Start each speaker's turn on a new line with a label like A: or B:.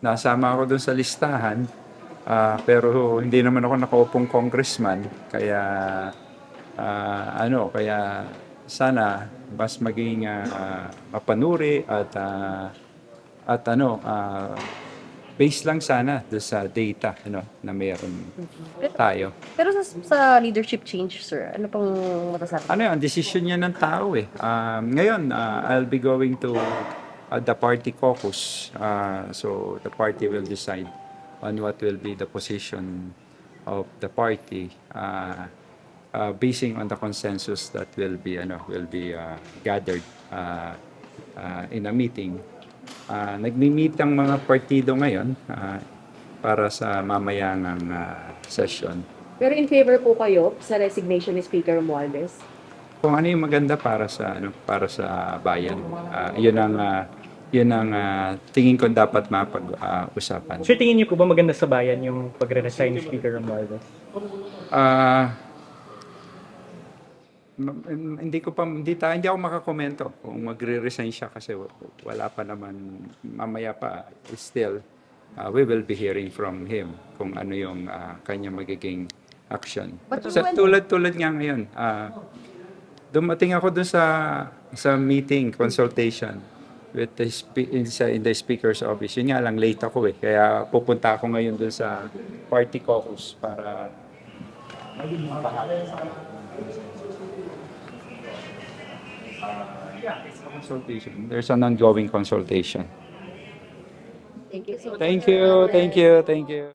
A: nasama ako dun sa listahan, pero hindi naman ako nakaupong congressman, kaya kaya sana mas maging mapanuri at base lang sana doon sa data na meron tayo.
B: Pero sa leadership change, sir, ano pang masasabi?
A: Yan, decision niya ng tao eh. Ngayon, I'll be going to the party caucus. So the party will decide on what will be the position of the party, basing on the consensus that will be gathered in a meeting. Nagmi-meet ang mga partido ngayon para sa mamayang session.
C: Pero in favor po kayo sa resignation ni Speaker Romualdez?
A: Kung ano yung maganda para sa bayan. Yun ang tingin ko dapat mapag-usapan.
D: Sir, tingin niyo po ba maganda sa bayan yung pagre-resign ni Speaker Romualdez?
A: Hindi ako makakomento kung magre-resign siya kasi wala pa naman, mamaya pa still we will be hearing from him kung ano yung kanya magiging action. Tulad nga ngayon, dumating ako dun sa meeting consultation with in the speaker's office. Yun nga lang, late ako eh, kaya pupunta ako ngayon dun sa party caucus para maging it's a consultation. There's an ongoing consultation.
C: Thank you so much.
A: Thank you.